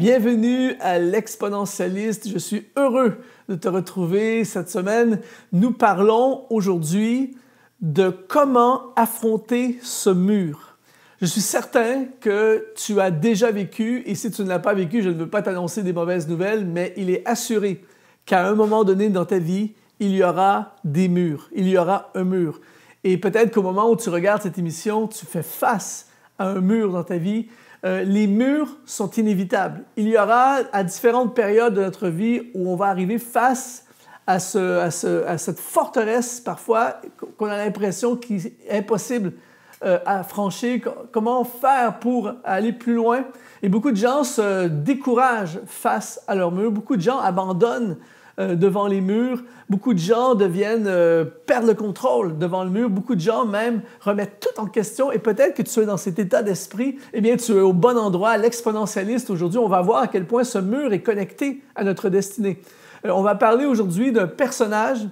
Bienvenue à l'Exponentialiste. Je suis heureux de te retrouver cette semaine. Nous parlons aujourd'hui de comment affronter ce mur. Je suis certain que tu as déjà vécu, et si tu ne l'as pas vécu, je ne veux pas t'annoncer des mauvaises nouvelles, mais il est assuré qu'à un moment donné dans ta vie, il y aura des murs, il y aura un mur. Et peut-être qu'au moment où tu regardes cette émission, tu fais face à un mur dans ta vie. Les murs sont inévitables. Il y aura à différentes périodes de notre vie où on va arriver face à cette forteresse parfois qu'on a l'impression qu'il est impossible à franchir. Comment faire pour aller plus loin? Et beaucoup de gens se découragent face à leurs murs. Beaucoup de gens abandonnent devant les murs. Beaucoup de gens perdent le contrôle devant le mur. Beaucoup de gens même remettent tout en question. Et peut-être que tu es dans cet état d'esprit. Eh bien, tu es au bon endroit, l'exponentialiste. Aujourd'hui, on va voir à quel point ce mur est connecté à notre destinée. On va parler aujourd'hui d'un personnage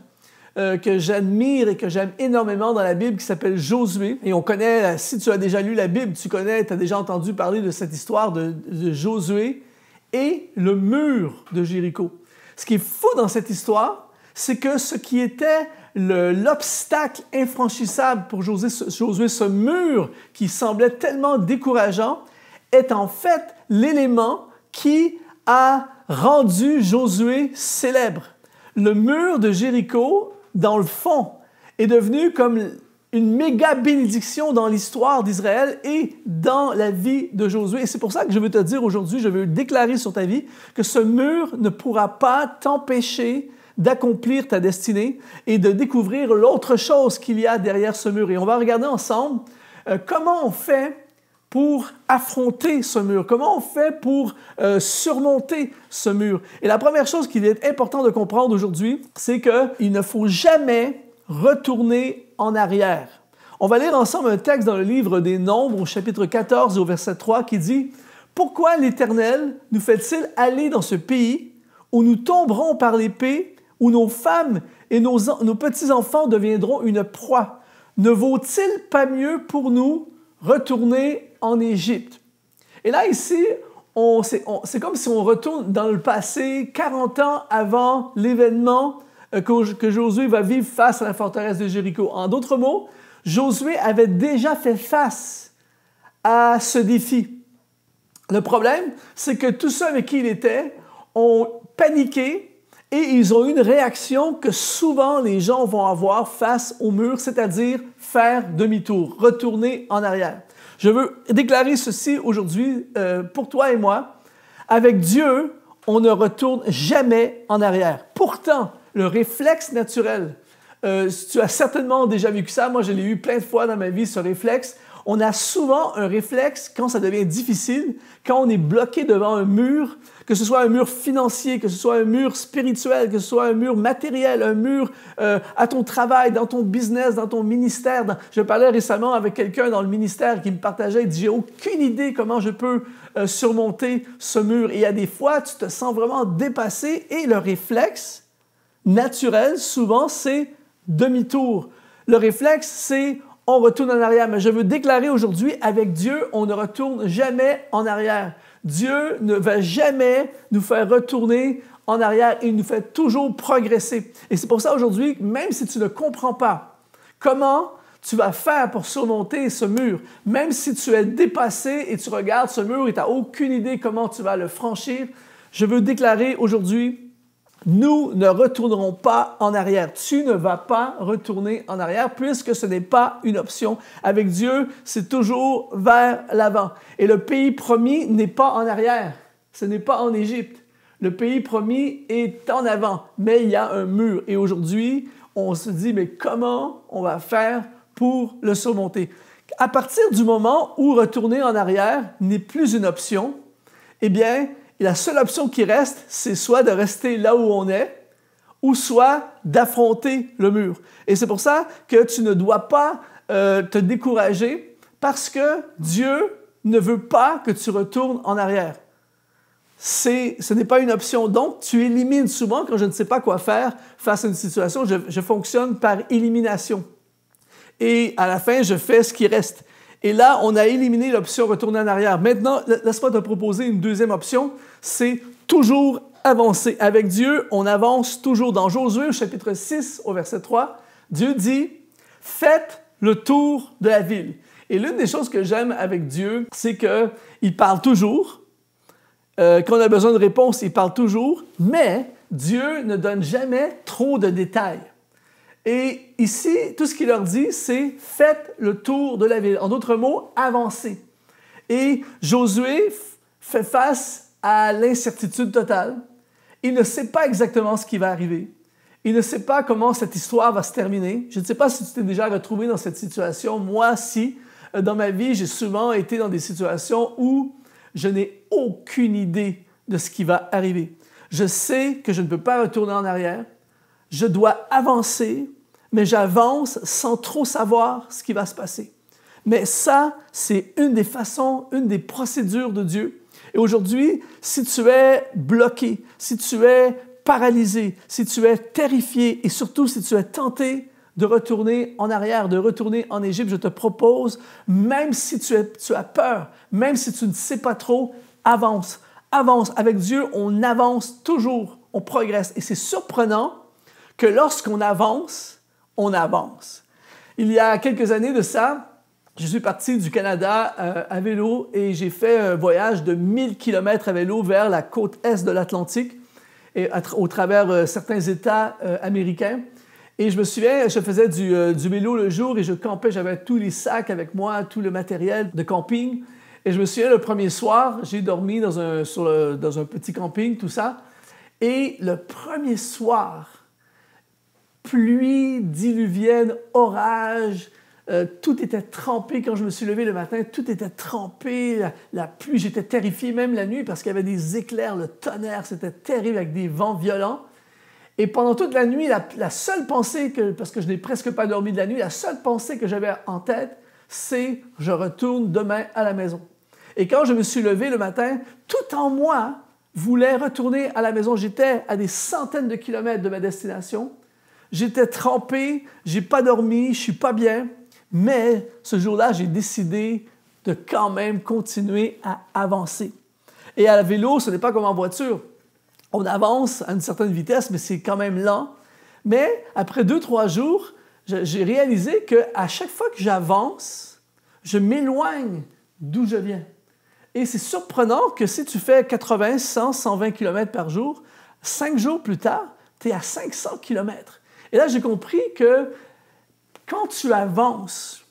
que j'admire et que j'aime énormément dans la Bible qui s'appelle Josué. Et on connaît, si tu as déjà lu la Bible, tu as déjà entendu parler de cette histoire de Josué et le mur de Jéricho. Ce qui est fou dans cette histoire, c'est que ce qui était l'obstacle infranchissable pour Josué, ce mur qui semblait tellement décourageant, est en fait l'élément qui a rendu Josué célèbre. Le mur de Jéricho, dans le fond, est devenu comme une méga bénédiction dans l'histoire d'Israël et dans la vie de Josué. Et c'est pour ça que je veux te dire aujourd'hui, je veux déclarer sur ta vie que ce mur ne pourra pas t'empêcher d'accomplir ta destinée et de découvrir l'autre chose qu'il y a derrière ce mur. Et on va regarder ensemble comment on fait pour affronter ce mur, comment on fait pour surmonter ce mur. Et la première chose qu'il est important de comprendre aujourd'hui, c'est qu'il ne faut jamais retourner en arrière. On va lire ensemble un texte dans le livre des Nombres, au chapitre 14 et au verset 3, qui dit « Pourquoi l'Éternel nous fait-il aller dans ce pays où nous tomberons par l'épée, où nos femmes et nos petits-enfants deviendront une proie? Ne vaut-il pas mieux pour nous retourner en Égypte? » Et là, ici, c'est comme si on retourne dans le passé, 40 ans avant l'événement que Josué va vivre face à la forteresse de Jéricho. En d'autres mots, Josué avait déjà fait face à ce défi. Le problème, c'est que tous ceux avec qui il était ont paniqué et ils ont eu une réaction que souvent les gens vont avoir face au mur, c'est-à-dire faire demi-tour, retourner en arrière. Je veux déclarer ceci aujourd'hui pour toi et moi. Avec Dieu, on ne retourne jamais en arrière. Pourtant, le réflexe naturel, tu as certainement déjà vécu ça, moi je l'ai eu plein de fois dans ma vie, ce réflexe. On a souvent un réflexe quand ça devient difficile, quand on est bloqué devant un mur, que ce soit un mur financier, que ce soit un mur spirituel, que ce soit un mur matériel, un mur à ton travail, dans ton business, dans ton ministère. Je parlais récemment avec quelqu'un dans le ministère qui me partageait, il dit « J'ai aucune idée comment je peux surmonter ce mur. » Et il y a des fois, tu te sens vraiment dépassé et le réflexe naturel, souvent, c'est demi-tour. Le réflexe, c'est on retourne en arrière. Mais je veux déclarer aujourd'hui, avec Dieu, on ne retourne jamais en arrière. Dieu ne va jamais nous faire retourner en arrière. Il nous fait toujours progresser. Et c'est pour ça aujourd'hui, même si tu ne comprends pas comment tu vas faire pour surmonter ce mur, même si tu es dépassé et tu regardes ce mur et tu n'as aucune idée comment tu vas le franchir, je veux déclarer aujourd'hui, nous ne retournerons pas en arrière. Tu ne vas pas retourner en arrière puisque ce n'est pas une option. Avec Dieu, c'est toujours vers l'avant. Et le pays promis n'est pas en arrière. Ce n'est pas en Égypte. Le pays promis est en avant, mais il y a un mur. Et aujourd'hui, on se dit, mais comment on va faire pour le surmonter? À partir du moment où retourner en arrière n'est plus une option, eh bien, la seule option qui reste, c'est soit de rester là où on est, ou soit d'affronter le mur. Et c'est pour ça que tu ne dois pas te décourager, parce que Dieu ne veut pas que tu retournes en arrière. Ce n'est pas une option. Donc, tu élimines souvent, quand je ne sais pas quoi faire face à une situation, je fonctionne par élimination. Et à la fin, je fais ce qui reste. Et là, on a éliminé l'option retourner en arrière. Maintenant, laisse-moi te proposer une deuxième option, c'est toujours avancer. Avec Dieu, on avance toujours. Dans Josué, au chapitre 6, au verset 3, Dieu dit « Faites le tour de la ville ». Et l'une des choses que j'aime avec Dieu, c'est qu'il parle toujours. Quand on a besoin de réponse, il parle toujours, mais Dieu ne donne jamais trop de détails. Et ici, tout ce qu'il leur dit, c'est « Faites le tour de la ville ». En d'autres mots, avancez. Et Josué fait face à l'incertitude totale. Il ne sait pas exactement ce qui va arriver. Il ne sait pas comment cette histoire va se terminer. Je ne sais pas si tu t'es déjà retrouvé dans cette situation. Moi, si. Dans ma vie, j'ai souvent été dans des situations où je n'ai aucune idée de ce qui va arriver. Je sais que je ne peux pas retourner en arrière. Je dois avancer, mais j'avance sans trop savoir ce qui va se passer. Mais ça, c'est une des façons, une des procédures de Dieu. Et aujourd'hui, si tu es bloqué, si tu es paralysé, si tu es terrifié et surtout si tu es tenté de retourner en arrière, de retourner en Égypte, je te propose, même si tu as peur, même si tu ne sais pas trop, avance. Avance. Avec Dieu, on avance toujours, on progresse. Et c'est surprenant que lorsqu'on avance, on avance. Il y a quelques années de ça, je suis parti du Canada à vélo et j'ai fait un voyage de 1000 km à vélo vers la côte est de l'Atlantique et au travers certains États américains. Et je me souviens, je faisais du vélo le jour et je campais, j'avais tous les sacs avec moi, tout le matériel de camping. Et je me souviens, le premier soir, j'ai dormi dans un petit camping, tout ça. Et le premier soir, pluie diluvienne, orage, tout était trempé. Quand je me suis levé le matin, tout était trempé. La pluie, j'étais terrifié même la nuit parce qu'il y avait des éclairs, le tonnerre, c'était terrible avec des vents violents. Et pendant toute la nuit, la seule pensée, parce que je n'ai presque pas dormi de la nuit, la seule pensée que j'avais en tête, c'est « je retourne demain à la maison ». Et quand je me suis levé le matin, tout en moi voulait retourner à la maison. J'étais à des centaines de kilomètres de ma destination. J'étais trempé, je n'ai pas dormi, je ne suis pas bien. Mais ce jour-là, j'ai décidé de quand même continuer à avancer. Et à vélo, ce n'est pas comme en voiture. On avance à une certaine vitesse, mais c'est quand même lent. Mais après 2-3 jours, j'ai réalisé qu'à chaque fois que j'avance, je m'éloigne d'où je viens. Et c'est surprenant que si tu fais 80, 100, 120 km par jour, 5 jours plus tard, tu es à 500 km. Et là, j'ai compris que quand tu avances,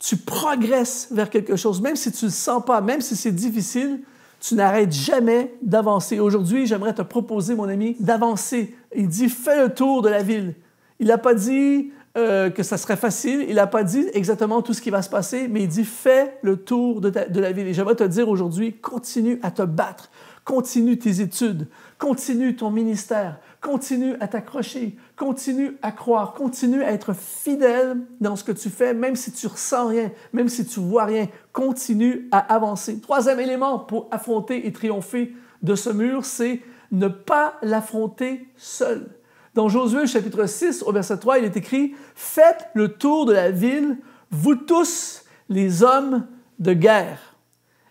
tu progresses vers quelque chose, même si tu ne le sens pas, même si c'est difficile, tu n'arrêtes jamais d'avancer. Aujourd'hui, j'aimerais te proposer, mon ami, d'avancer. Il dit « fais le tour de la ville ». Il n'a pas dit que ça serait facile, il n'a pas dit exactement tout ce qui va se passer, mais il dit « fais le tour de la ville ». Et j'aimerais te dire aujourd'hui, continue à te battre, continue tes études, continue ton ministère, continue à t'accrocher, continue à croire, continue à être fidèle dans ce que tu fais, même si tu ressens rien, même si tu vois rien, continue à avancer. Troisième élément pour affronter et triompher de ce mur, c'est ne pas l'affronter seul. Dans Josué, chapitre 6, au verset 3, il est écrit « Faites le tour de la ville, vous tous les hommes de guerre. »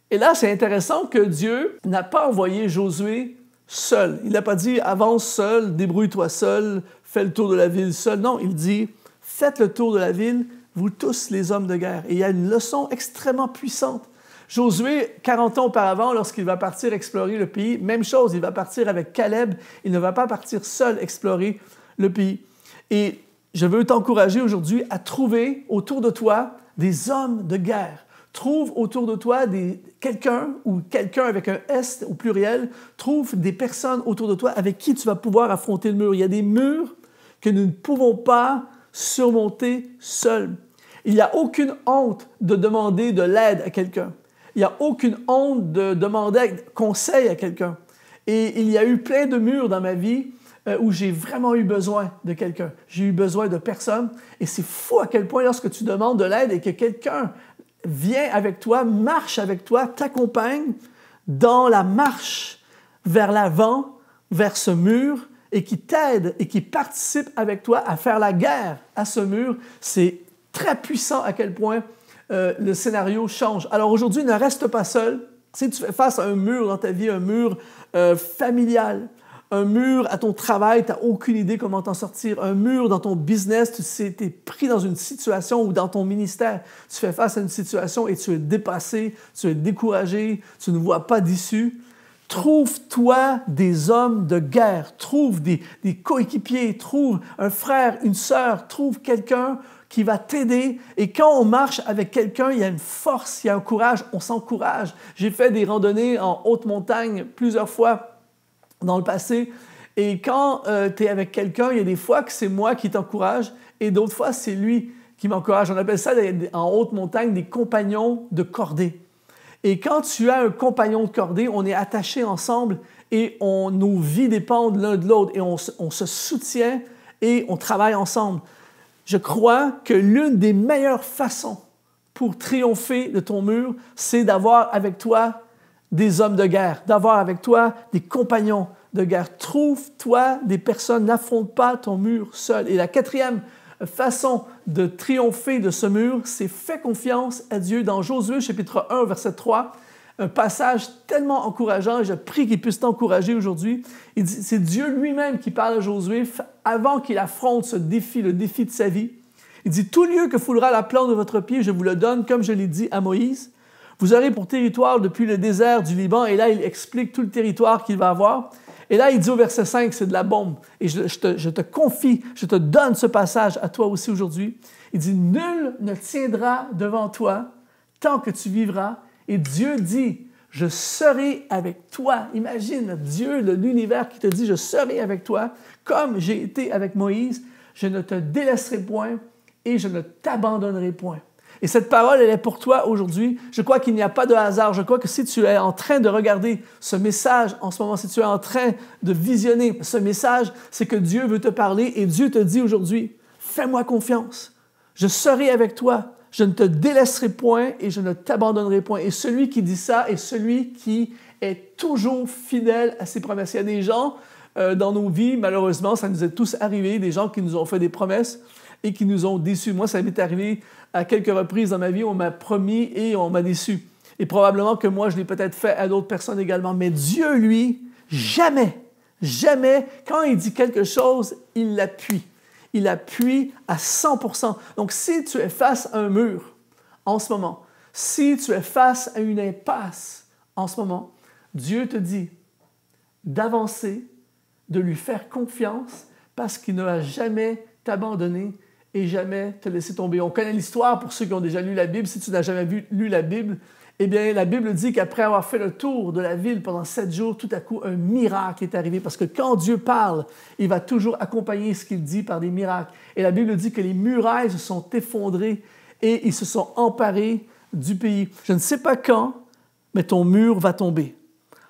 Et là, c'est intéressant que Dieu n'a pas envoyé Josué seul. Il n'a pas dit « avance seul, débrouille-toi seul, fais le tour de la ville seul ». Non, il dit « faites le tour de la ville, vous tous les hommes de guerre ». Et il y a une leçon extrêmement puissante. Josué, 40 ans auparavant, lorsqu'il va partir explorer le pays, même chose, il va partir avec Caleb, il ne va pas partir seul explorer le pays. Et je veux t'encourager aujourd'hui à trouver autour de toi des hommes de guerre. Trouve autour de toi quelqu'un ou quelqu'un avec un S au pluriel. Trouve des personnes autour de toi avec qui tu vas pouvoir affronter le mur. Il y a des murs que nous ne pouvons pas surmonter seuls. Il n'y a aucune honte de demander de l'aide à quelqu'un. Il n'y a aucune honte de demander conseil à quelqu'un. Et il y a eu plein de murs dans ma vie où j'ai vraiment eu besoin de quelqu'un. J'ai eu besoin de personne. Et c'est fou à quel point lorsque tu demandes de l'aide et que quelqu'un vient avec toi, marche avec toi, t'accompagne dans la marche vers l'avant, vers ce mur, et qui t'aide et qui participe avec toi à faire la guerre à ce mur, c'est très puissant à quel point le scénario change. Alors aujourd'hui, ne reste pas seul. Si tu fais face à un mur dans ta vie, un mur familial, un mur à ton travail, tu n'as aucune idée comment t'en sortir. Un mur dans ton business, tu es pris dans une situation ou dans ton ministère, tu fais face à une situation et tu es dépassé, tu es découragé, tu ne vois pas d'issue. Trouve-toi des hommes de guerre, trouve des coéquipiers, trouve un frère, une sœur, trouve quelqu'un qui va t'aider. Et quand on marche avec quelqu'un, il y a une force, il y a un courage, on s'encourage. J'ai fait des randonnées en haute montagne plusieurs fois dans le passé. Et quand tu es avec quelqu'un, il y a des fois que c'est moi qui t'encourage et d'autres fois, c'est lui qui m'encourage. On appelle ça en haute montagne des compagnons de cordée. Et quand tu as un compagnon de cordée, on est attachés ensemble et nos vies dépendent l'un de l'autre et on se soutient et on travaille ensemble. Je crois que l'une des meilleures façons pour triompher de ton mur, c'est d'avoir avec toi des hommes de guerre, d'avoir avec toi des compagnons de guerre. Trouve-toi des personnes, n'affronte pas ton mur seul. Et la quatrième façon de triompher de ce mur, c'est fais confiance à Dieu. Dans Josué, chapitre 1, verset 3, un passage tellement encourageant, je prie qu'il puisse t'encourager aujourd'hui. Il dit, c'est Dieu lui-même qui parle à Josué avant qu'il affronte ce défi, le défi de sa vie. Il dit, tout lieu que foulera la plante de votre pied, je vous le donne, comme je l'ai dit à Moïse. Vous aurez pour territoire depuis le désert du Liban. Et là, il explique tout le territoire qu'il va avoir. Et là, il dit au verset 5, c'est de la bombe. Et je te confie, je te donne ce passage à toi aussi aujourd'hui. Il dit, nul ne tiendra devant toi tant que tu vivras. Et Dieu dit, je serai avec toi. Imagine Dieu de l'univers qui te dit, je serai avec toi, comme j'ai été avec Moïse. Je ne te délaisserai point et je ne t'abandonnerai point. Et cette parole, elle est pour toi aujourd'hui. Je crois qu'il n'y a pas de hasard. Je crois que si tu es en train de regarder ce message en ce moment, si tu es en train de visionner ce message, c'est que Dieu veut te parler et Dieu te dit aujourd'hui, fais-moi confiance. Je serai avec toi. Je ne te délaisserai point et je ne t'abandonnerai point. Et celui qui dit ça est celui qui est toujours fidèle à ses promesses. Il y a des gens dans nos vies, malheureusement, ça nous est tous arrivé, des gens qui nous ont fait des promesses et qui nous ont déçus. Moi, ça m'est arrivé à quelques reprises dans ma vie, on m'a promis et on m'a déçu. Et probablement que moi, je l'ai peut-être fait à d'autres personnes également. Mais Dieu, lui, jamais, quand il dit quelque chose, il l'appuie. Il appuie à 100%. Donc, si tu es face à un mur en ce moment, si tu es face à une impasse en ce moment, Dieu te dit d'avancer, de lui faire confiance parce qu'il ne va jamais t'abandonner et jamais te laisser tomber. On connaît l'histoire pour ceux qui ont déjà lu la Bible. Si tu n'as jamais lu la Bible, eh bien, la Bible dit qu'après avoir fait le tour de la ville pendant 7 jours, tout à coup, un miracle est arrivé. Parce que quand Dieu parle, il va toujours accompagner ce qu'il dit par des miracles. Et la Bible dit que les murailles se sont effondrées et ils se sont emparés du pays. Je ne sais pas quand, mais ton mur va tomber.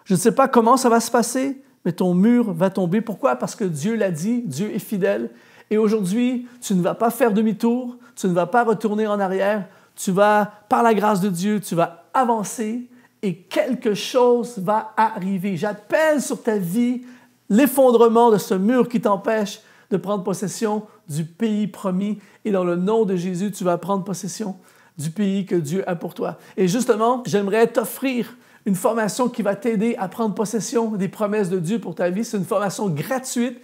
Je ne sais pas comment ça va se passer, mais ton mur va tomber. Pourquoi? Parce que Dieu l'a dit, Dieu est fidèle. Et aujourd'hui, tu ne vas pas faire demi-tour, tu ne vas pas retourner en arrière, tu vas, par la grâce de Dieu, tu vas avancer et quelque chose va arriver. J'appelle sur ta vie l'effondrement de ce mur qui t'empêche de prendre possession du pays promis. Et dans le nom de Jésus, tu vas prendre possession du pays que Dieu a pour toi. Et justement, j'aimerais t'offrir une formation qui va t'aider à prendre possession des promesses de Dieu pour ta vie. C'est une formation gratuite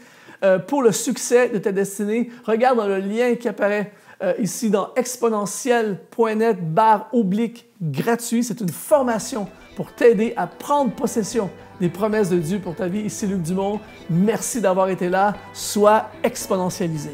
pour le succès de ta destinée. Regarde dans le lien qui apparaît ici dans exponentiel.net/gratuit. C'est une formation pour t'aider à prendre possession des promesses de Dieu pour ta vie. Ici Luc Dumont. Merci d'avoir été là. Sois exponentialisé.